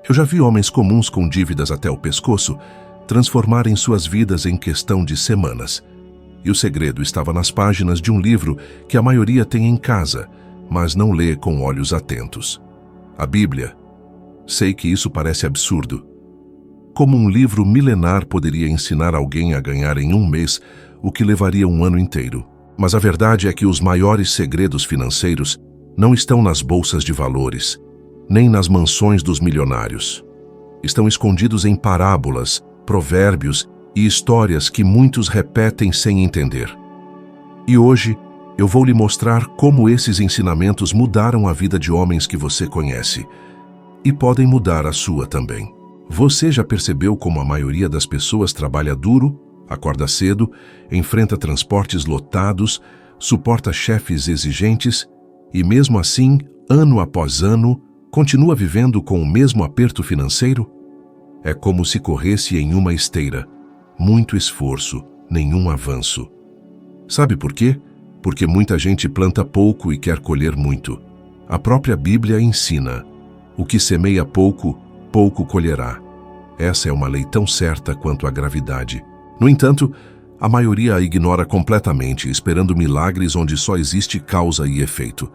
Eu já vi homens comuns com dívidas até o pescoço transformarem suas vidas em questão de semanas. E o segredo estava nas páginas de um livro que a maioria tem em casa, mas não lê com olhos atentos. A Bíblia. Sei que isso parece absurdo. Como um livro milenar poderia ensinar alguém a ganhar em um mês o que levaria um ano inteiro? Mas a verdade é que os maiores segredos financeiros não estão nas bolsas de valores, nem nas mansões dos milionários. Estão escondidos em parábolas, provérbios e histórias que muitos repetem sem entender. E hoje, eu vou lhe mostrar como esses ensinamentos mudaram a vida de homens que você conhece e podem mudar a sua também. Você já percebeu como a maioria das pessoas trabalha duro, acorda cedo, enfrenta transportes lotados, suporta chefes exigentes e, mesmo assim, ano após ano, continua vivendo com o mesmo aperto financeiro? É como se corresse em uma esteira. Muito esforço, nenhum avanço. Sabe por quê? Porque muita gente planta pouco e quer colher muito. A própria Bíblia ensina: o que semeia pouco, pouco colherá. Essa é uma lei tão certa quanto a gravidade. No entanto, a maioria a ignora completamente, esperando milagres onde só existe causa e efeito.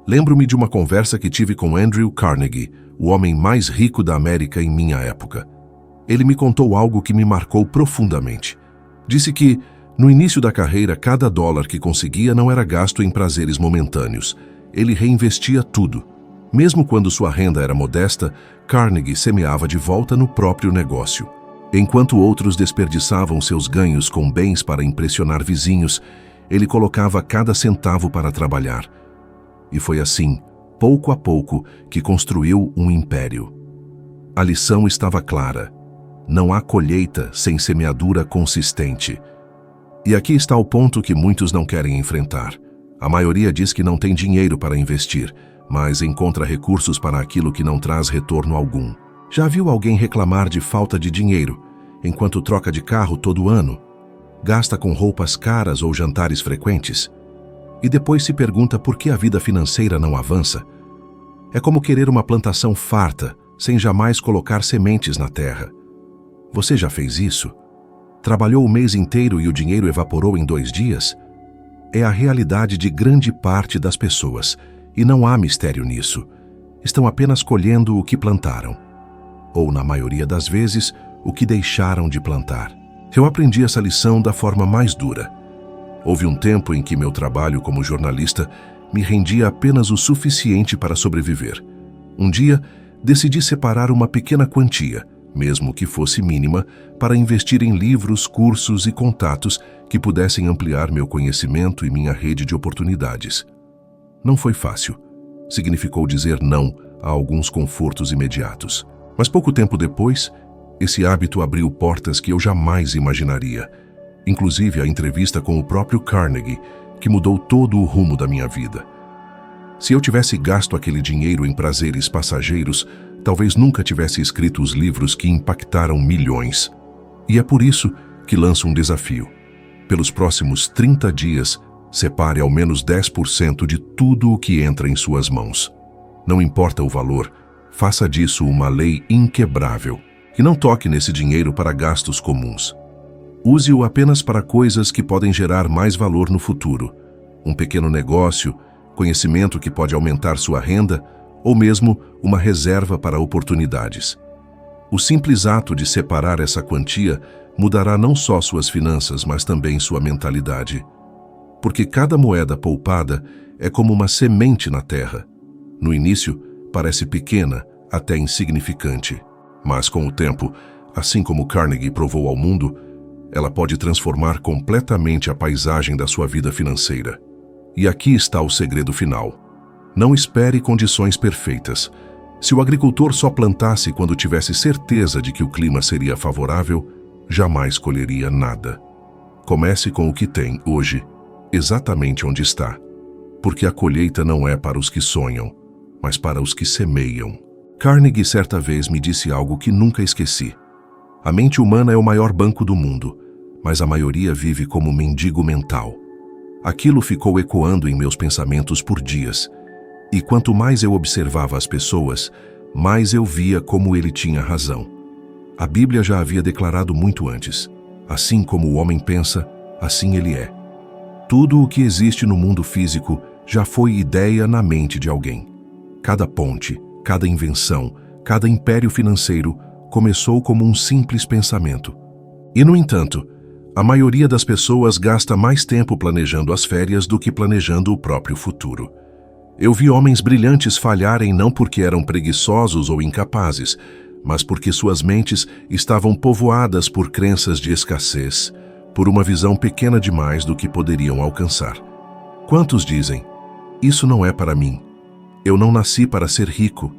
Lembro-me de uma conversa que tive com Andrew Carnegie, o homem mais rico da América em minha época. Ele me contou algo que me marcou profundamente. Disse que, no início da carreira, cada dólar que conseguia não era gasto em prazeres momentâneos. Ele reinvestia tudo. Mesmo quando sua renda era modesta, Carnegie semeava de volta no próprio negócio. Enquanto outros desperdiçavam seus ganhos com bens para impressionar vizinhos, ele colocava cada centavo para trabalhar. E foi assim, pouco a pouco, que construiu um império. A lição estava clara. Não há colheita sem semeadura consistente. E aqui está o ponto que muitos não querem enfrentar. A maioria diz que não tem dinheiro para investir, mas encontra recursos para aquilo que não traz retorno algum. Já viu alguém reclamar de falta de dinheiro, enquanto troca de carro todo ano, gasta com roupas caras ou jantares frequentes, e depois se pergunta por que a vida financeira não avança? É como querer uma plantação farta, sem jamais colocar sementes na terra. Você já fez isso? Trabalhou o mês inteiro e o dinheiro evaporou em 2 dias? É a realidade de grande parte das pessoas, e não há mistério nisso. Estão apenas colhendo o que plantaram. Ou, na maioria das vezes, o que deixaram de plantar. Eu aprendi essa lição da forma mais dura. Houve um tempo em que meu trabalho como jornalista me rendia apenas o suficiente para sobreviver. Um dia, decidi separar uma pequena quantia, mesmo que fosse mínima, para investir em livros, cursos e contatos que pudessem ampliar meu conhecimento e minha rede de oportunidades. Não foi fácil. Significou dizer não a alguns confortos imediatos. Mas pouco tempo depois, esse hábito abriu portas que eu jamais imaginaria. Inclusive a entrevista com o próprio Carnegie, que mudou todo o rumo da minha vida. Se eu tivesse gasto aquele dinheiro em prazeres passageiros, talvez nunca tivesse escrito os livros que impactaram milhões. E é por isso que lanço um desafio. Pelos próximos 30 dias, separe ao menos 10% de tudo o que entra em suas mãos. Não importa o valor, faça disso uma lei inquebrável. E não toque nesse dinheiro para gastos comuns. Use-o apenas para coisas que podem gerar mais valor no futuro. Um pequeno negócio, conhecimento que pode aumentar sua renda, ou mesmo uma reserva para oportunidades. O simples ato de separar essa quantia mudará não só suas finanças, mas também sua mentalidade. Porque cada moeda poupada é como uma semente na terra. No início, parece pequena, até insignificante. Mas com o tempo, assim como Carnegie provou ao mundo, ela pode transformar completamente a paisagem da sua vida financeira. E aqui está o segredo final. Não espere condições perfeitas. Se o agricultor só plantasse quando tivesse certeza de que o clima seria favorável, jamais colheria nada. Comece com o que tem hoje, exatamente onde está. Porque a colheita não é para os que sonham, mas para os que semeiam. Carnegie certa vez me disse algo que nunca esqueci. A mente humana é o maior banco do mundo, mas a maioria vive como mendigo mental. Aquilo ficou ecoando em meus pensamentos por dias. E quanto mais eu observava as pessoas, mais eu via como ele tinha razão. A Bíblia já havia declarado muito antes: assim como o homem pensa, assim ele é. Tudo o que existe no mundo físico já foi ideia na mente de alguém. Cada ponte, cada invenção, cada império financeiro começou como um simples pensamento. E, no entanto, a maioria das pessoas gasta mais tempo planejando as férias do que planejando o próprio futuro. Eu vi homens brilhantes falharem não porque eram preguiçosos ou incapazes, mas porque suas mentes estavam povoadas por crenças de escassez, por uma visão pequena demais do que poderiam alcançar. Quantos dizem: isso não é para mim, eu não nasci para ser rico,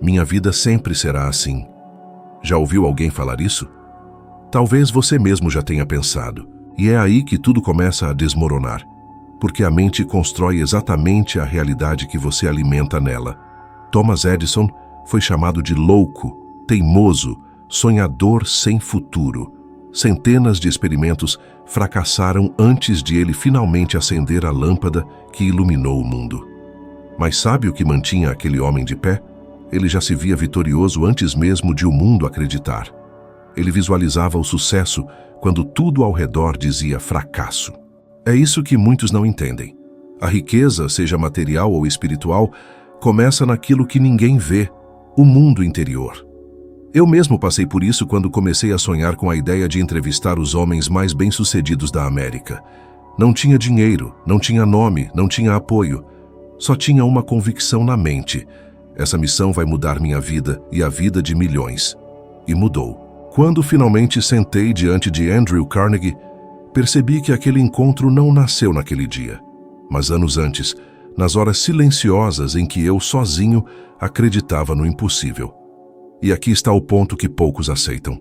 minha vida sempre será assim? Já ouviu alguém falar isso? Talvez você mesmo já tenha pensado, e é aí que tudo começa a desmoronar, porque a mente constrói exatamente a realidade que você alimenta nela. Thomas Edison foi chamado de louco, teimoso, sonhador sem futuro. Centenas de experimentos fracassaram antes de ele finalmente acender a lâmpada que iluminou o mundo. Mas sabe o que mantinha aquele homem de pé? Ele já se via vitorioso antes mesmo de o mundo acreditar. Ele visualizava o sucesso quando tudo ao redor dizia fracasso. É isso que muitos não entendem. A riqueza, seja material ou espiritual, começa naquilo que ninguém vê, o mundo interior. Eu mesmo passei por isso quando comecei a sonhar com a ideia de entrevistar os homens mais bem-sucedidos da América. Não tinha dinheiro, não tinha nome, não tinha apoio. Só tinha uma convicção na mente: essa missão vai mudar minha vida e a vida de milhões. E mudou. Quando finalmente sentei diante de Andrew Carnegie, percebi que aquele encontro não nasceu naquele dia, mas anos antes, nas horas silenciosas em que eu sozinho acreditava no impossível. E aqui está o ponto que poucos aceitam.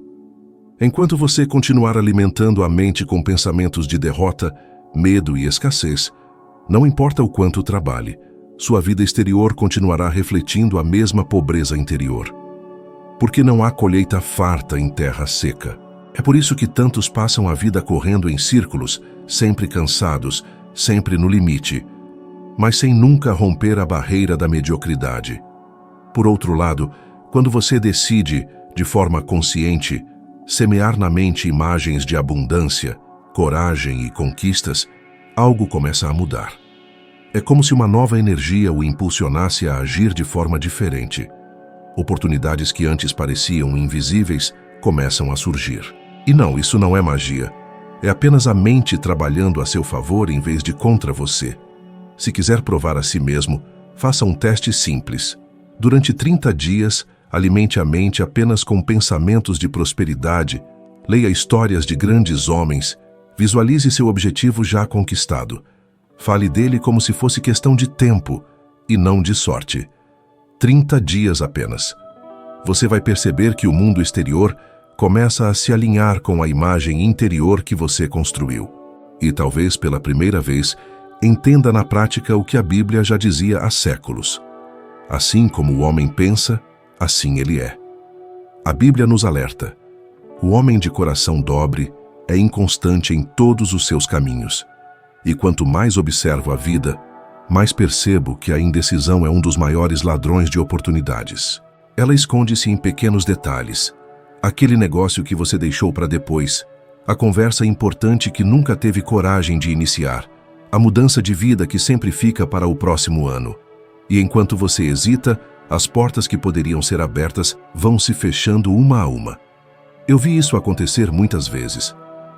Enquanto você continuar alimentando a mente com pensamentos de derrota, medo e escassez, não importa o quanto trabalhe, sua vida exterior continuará refletindo a mesma pobreza interior. Porque não há colheita farta em terra seca. É por isso que tantos passam a vida correndo em círculos, sempre cansados, sempre no limite, mas sem nunca romper a barreira da mediocridade. Por outro lado, quando você decide, de forma consciente, semear na mente imagens de abundância, coragem e conquistas, algo começa a mudar. É como se uma nova energia o impulsionasse a agir de forma diferente. Oportunidades que antes pareciam invisíveis começam a surgir. E não, isso não é magia. É apenas a mente trabalhando a seu favor em vez de contra você. Se quiser provar a si mesmo, faça um teste simples. Durante 30 dias, alimente a mente apenas com pensamentos de prosperidade, leia histórias de grandes homens, visualize seu objetivo já conquistado. Fale dele como se fosse questão de tempo e não de sorte. 30 dias apenas. Você vai perceber que o mundo exterior começa a se alinhar com a imagem interior que você construiu. E talvez pela primeira vez, entenda na prática o que a Bíblia já dizia há séculos. Assim como o homem pensa, assim ele é. A Bíblia nos alerta: o homem de coração dobre é inconstante em todos os seus caminhos. E quanto mais observo a vida, mais percebo que a indecisão é um dos maiores ladrões de oportunidades. Ela esconde-se em pequenos detalhes. Aquele negócio que você deixou para depois, a conversa importante que nunca teve coragem de iniciar, a mudança de vida que sempre fica para o próximo ano. E enquanto você hesita, as portas que poderiam ser abertas vão se fechando uma a uma. Eu vi isso acontecer muitas vezes.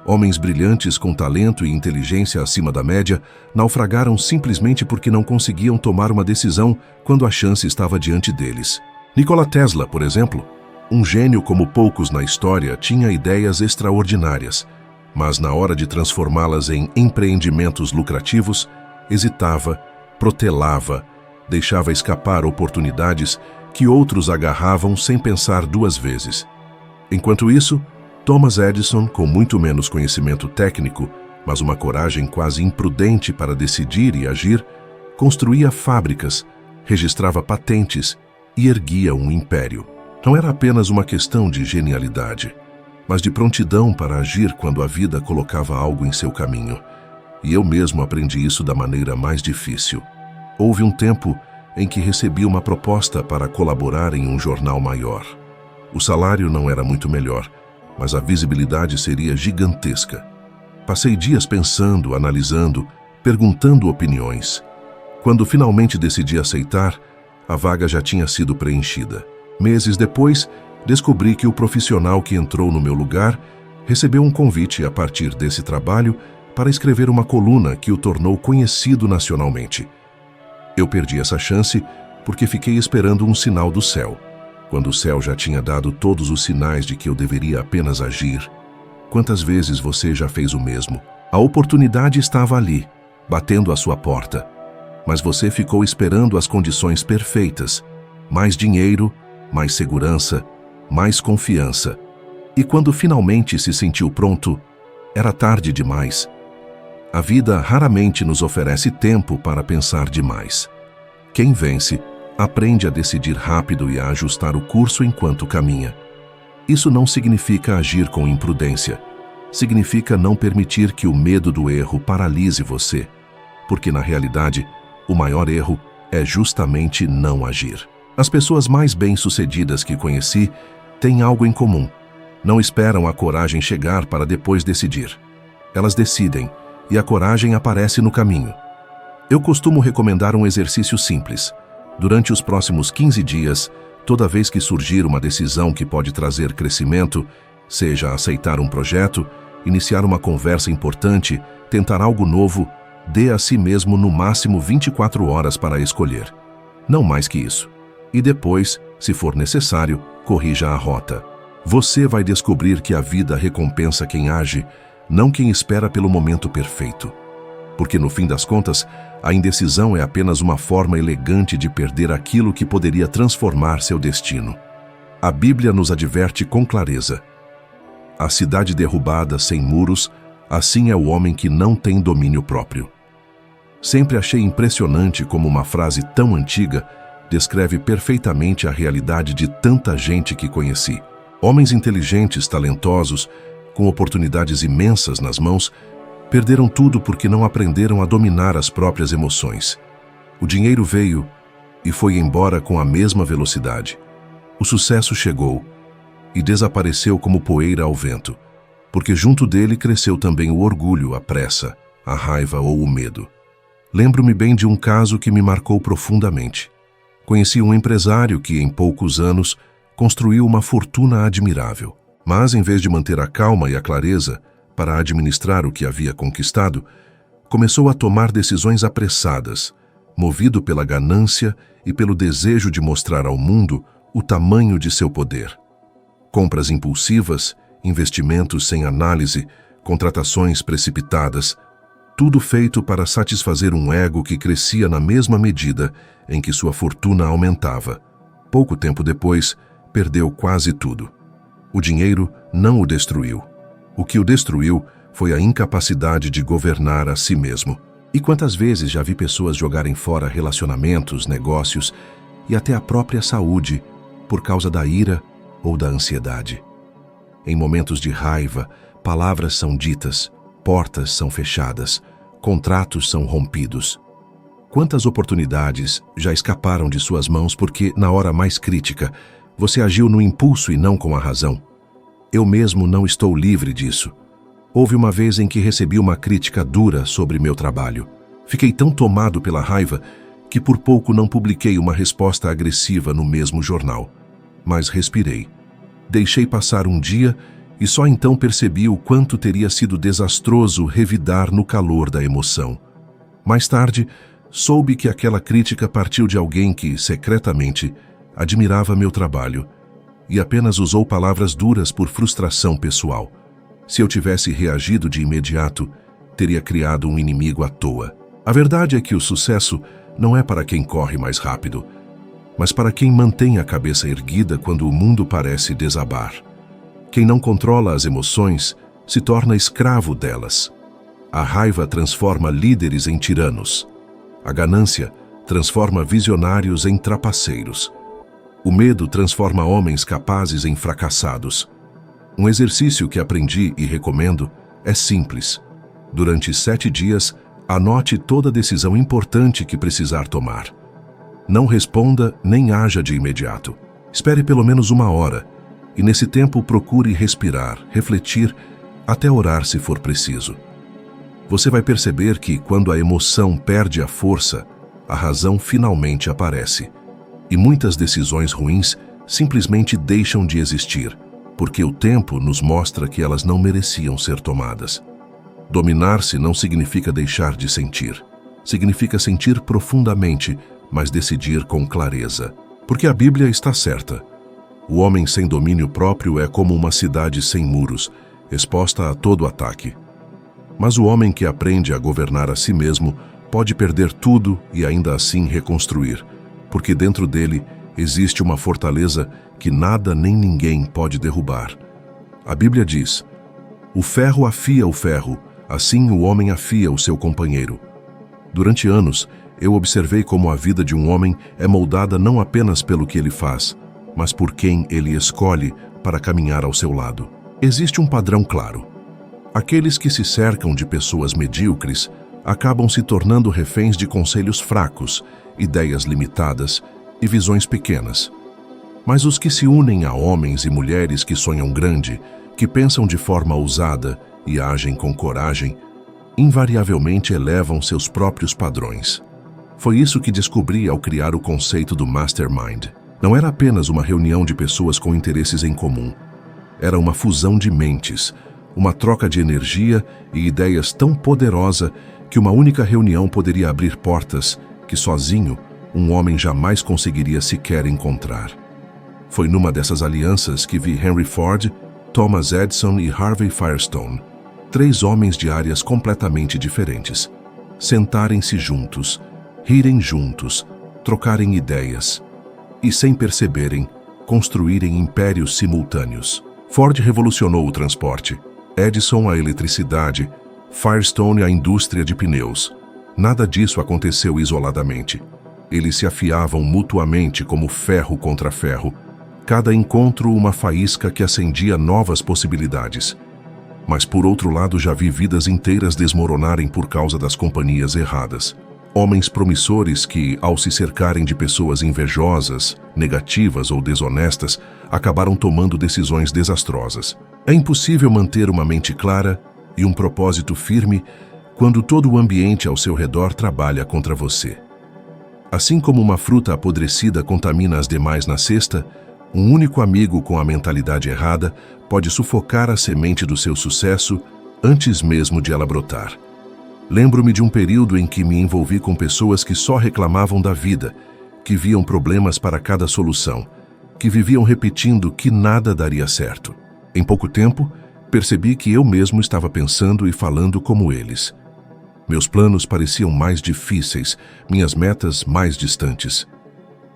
Homens brilhantes com talento e inteligência acima da média naufragaram simplesmente porque não conseguiam tomar uma decisão quando a chance estava diante deles. Nikola Tesla, por exemplo, um gênio como poucos na história, tinha ideias extraordinárias, mas na hora de transformá-las em empreendimentos lucrativos, hesitava, protelava, deixava escapar oportunidades que outros agarravam sem pensar duas vezes. Enquanto isso, Thomas Edison, com muito menos conhecimento técnico, mas uma coragem quase imprudente para decidir e agir, construía fábricas, registrava patentes e erguia um império. Não era apenas uma questão de genialidade, mas de prontidão para agir quando a vida colocava algo em seu caminho. E eu mesmo aprendi isso da maneira mais difícil. Houve um tempo em que recebi uma proposta para colaborar em um jornal maior. O salário não era muito melhor, mas a visibilidade seria gigantesca. Passei dias pensando, analisando, perguntando opiniões. Quando finalmente decidi aceitar, a vaga já tinha sido preenchida. Meses depois, descobri que o profissional que entrou no meu lugar recebeu um convite a partir desse trabalho para escrever uma coluna que o tornou conhecido nacionalmente. Eu perdi essa chance porque fiquei esperando um sinal do céu, quando o céu já tinha dado todos os sinais de que eu deveria apenas agir. Quantas vezes você já fez o mesmo? A oportunidade estava ali, batendo à sua porta, mas você ficou esperando as condições perfeitas: mais dinheiro, mais segurança, mais confiança. E quando finalmente se sentiu pronto, era tarde demais. A vida raramente nos oferece tempo para pensar demais. Quem vence, aprende a decidir rápido e a ajustar o curso enquanto caminha. Isso não significa agir com imprudência. Significa não permitir que o medo do erro paralise você, porque na realidade, o maior erro é justamente não agir. As pessoas mais bem-sucedidas que conheci têm algo em comum. Não esperam a coragem chegar para depois decidir. Elas decidem, e a coragem aparece no caminho. Eu costumo recomendar um exercício simples. Durante os próximos 15 dias, toda vez que surgir uma decisão que pode trazer crescimento, seja aceitar um projeto, iniciar uma conversa importante, tentar algo novo, dê a si mesmo no máximo 24 horas para escolher. Não mais que isso. E depois, se for necessário, corrija a rota. Você vai descobrir que a vida recompensa quem age, não quem espera pelo momento perfeito. Porque no fim das contas, a indecisão é apenas uma forma elegante de perder aquilo que poderia transformar seu destino. A Bíblia nos adverte com clareza: a cidade derrubada sem muros, assim é o homem que não tem domínio próprio. Sempre achei impressionante como uma frase tão antiga descreve perfeitamente a realidade de tanta gente que conheci. Homens inteligentes, talentosos, com oportunidades imensas nas mãos, perderam tudo porque não aprenderam a dominar as próprias emoções. O dinheiro veio e foi embora com a mesma velocidade. O sucesso chegou e desapareceu como poeira ao vento, porque junto dele cresceu também o orgulho, a pressa, a raiva ou o medo. Lembro-me bem de um caso que me marcou profundamente. Conheci um empresário que, em poucos anos, construiu uma fortuna admirável. Mas, em vez de manter a calma e a clareza para administrar o que havia conquistado, começou a tomar decisões apressadas, movido pela ganância e pelo desejo de mostrar ao mundo o tamanho de seu poder. Compras impulsivas, investimentos sem análise, contratações precipitadas, tudo feito para satisfazer um ego que crescia na mesma medida em que sua fortuna aumentava. Pouco tempo depois, perdeu quase tudo. O dinheiro não o destruiu. O que o destruiu foi a incapacidade de governar a si mesmo. E quantas vezes já vi pessoas jogarem fora relacionamentos, negócios e até a própria saúde por causa da ira ou da ansiedade. Em momentos de raiva, palavras são ditas, portas são fechadas, contratos são rompidos. Quantas oportunidades já escaparam de suas mãos porque, na hora mais crítica, você agiu no impulso e não com a razão? Eu mesmo não estou livre disso. Houve uma vez em que recebi uma crítica dura sobre meu trabalho. Fiquei tão tomado pela raiva que por pouco não publiquei uma resposta agressiva no mesmo jornal. Mas respirei. Deixei passar um dia e só então percebi o quanto teria sido desastroso revidar no calor da emoção. Mais tarde, soube que aquela crítica partiu de alguém que, secretamente, admirava meu trabalho e apenas usou palavras duras por frustração pessoal. Se eu tivesse reagido de imediato, teria criado um inimigo à toa. A verdade é que o sucesso não é para quem corre mais rápido, mas para quem mantém a cabeça erguida quando o mundo parece desabar. Quem não controla as emoções se torna escravo delas. A raiva transforma líderes em tiranos. A ganância transforma visionários em trapaceiros. O medo transforma homens capazes em fracassados. Um exercício que aprendi e recomendo é simples. Durante 7 dias, anote toda decisão importante que precisar tomar. Não responda nem haja de imediato. Espere pelo menos 1 hora e nesse tempo procure respirar, refletir, até orar se for preciso. Você vai perceber que quando a emoção perde a força, a razão finalmente aparece. E muitas decisões ruins simplesmente deixam de existir, porque o tempo nos mostra que elas não mereciam ser tomadas. Dominar-se não significa deixar de sentir. Significa sentir profundamente, mas decidir com clareza. Porque a Bíblia está certa. O homem sem domínio próprio é como uma cidade sem muros, exposta a todo ataque. Mas o homem que aprende a governar a si mesmo pode perder tudo e ainda assim reconstruir, porque dentro dele existe uma fortaleza que nada nem ninguém pode derrubar. A Bíblia diz: o ferro afia o ferro, assim o homem afia o seu companheiro. Durante anos, eu observei como a vida de um homem é moldada não apenas pelo que ele faz, mas por quem ele escolhe para caminhar ao seu lado. Existe um padrão claro. Aqueles que se cercam de pessoas medíocres acabam se tornando reféns de conselhos fracos, ideias limitadas e visões pequenas. Mas os que se unem a homens e mulheres que sonham grande, que pensam de forma ousada e agem com coragem, invariavelmente elevam seus próprios padrões. Foi isso que descobri ao criar o conceito do Mastermind. Não era apenas uma reunião de pessoas com interesses em comum. Era uma fusão de mentes, uma troca de energia e ideias tão poderosa que uma única reunião poderia abrir portas que, sozinho, um homem jamais conseguiria sequer encontrar. Foi numa dessas alianças que vi Henry Ford, Thomas Edison e Harvey Firestone, 3 homens de áreas completamente diferentes, sentarem-se juntos, rirem juntos, trocarem ideias e, sem perceberem, construírem impérios simultâneos. Ford revolucionou o transporte, Edison a eletricidade, Firestone a indústria de pneus. Nada disso aconteceu isoladamente. Eles se afiavam mutuamente como ferro contra ferro, cada encontro uma faísca que acendia novas possibilidades. Mas por outro lado já vi vidas inteiras desmoronarem por causa das companhias erradas. Homens promissores que, ao se cercarem de pessoas invejosas, negativas ou desonestas, acabaram tomando decisões desastrosas. É impossível manter uma mente clara e um propósito firme quando todo o ambiente ao seu redor trabalha contra você. Assim como uma fruta apodrecida contamina as demais na cesta, um único amigo com a mentalidade errada pode sufocar a semente do seu sucesso antes mesmo de ela brotar. Lembro-me de um período em que me envolvi com pessoas que só reclamavam da vida, que viam problemas para cada solução, que viviam repetindo que nada daria certo. Em pouco tempo, percebi que eu mesmo estava pensando e falando como eles. Meus planos pareciam mais difíceis, minhas metas mais distantes.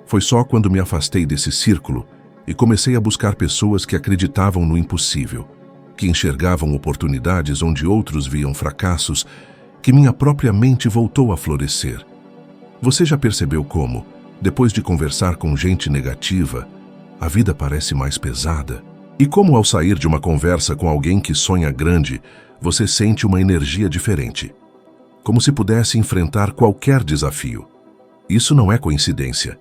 Foi só quando me afastei desse círculo e comecei a buscar pessoas que acreditavam no impossível, que enxergavam oportunidades onde outros viam fracassos, que minha própria mente voltou a florescer. Você já percebeu como, depois de conversar com gente negativa, a vida parece mais pesada? E como ao sair de uma conversa com alguém que sonha grande, você sente uma energia diferente, como se pudesse enfrentar qualquer desafio. Isso não é coincidência.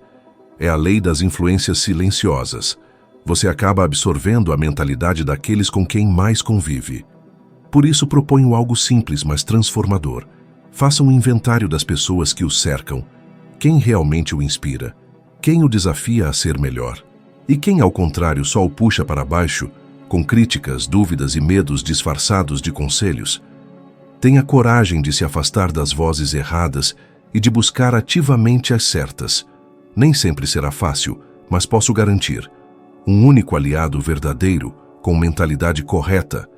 É a lei das influências silenciosas. Você acaba absorvendo a mentalidade daqueles com quem mais convive. Por isso proponho algo simples, mas transformador. Faça um inventário das pessoas que o cercam. Quem realmente o inspira? Quem o desafia a ser melhor? E quem, ao contrário, só o puxa para baixo, com críticas, dúvidas e medos disfarçados de conselhos? Tenha coragem de se afastar das vozes erradas e de buscar ativamente as certas. Nem sempre será fácil, mas posso garantir: um único aliado verdadeiro, com mentalidade correta,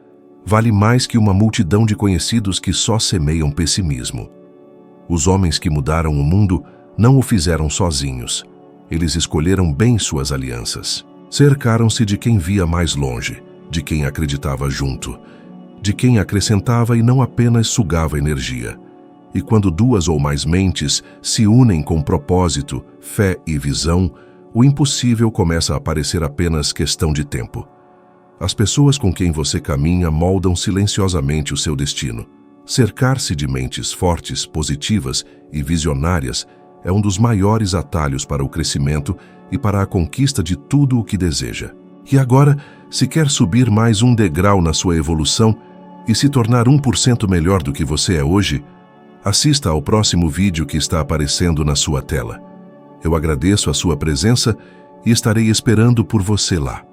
vale mais que uma multidão de conhecidos que só semeiam pessimismo. Os homens que mudaram o mundo não o fizeram sozinhos. Eles escolheram bem suas alianças. Cercaram-se de quem via mais longe, de quem acreditava junto, de quem acrescentava e não apenas sugava energia. E quando 2 ou mais mentes se unem com propósito, fé e visão, o impossível começa a parecer apenas questão de tempo. As pessoas com quem você caminha moldam silenciosamente o seu destino. Cercar-se de mentes fortes, positivas e visionárias é um dos maiores atalhos para o crescimento e para a conquista de tudo o que deseja. E agora, se quer subir mais um degrau na sua evolução e se tornar 1% melhor do que você é hoje, assista ao próximo vídeo que está aparecendo na sua tela. Eu agradeço a sua presença e estarei esperando por você lá.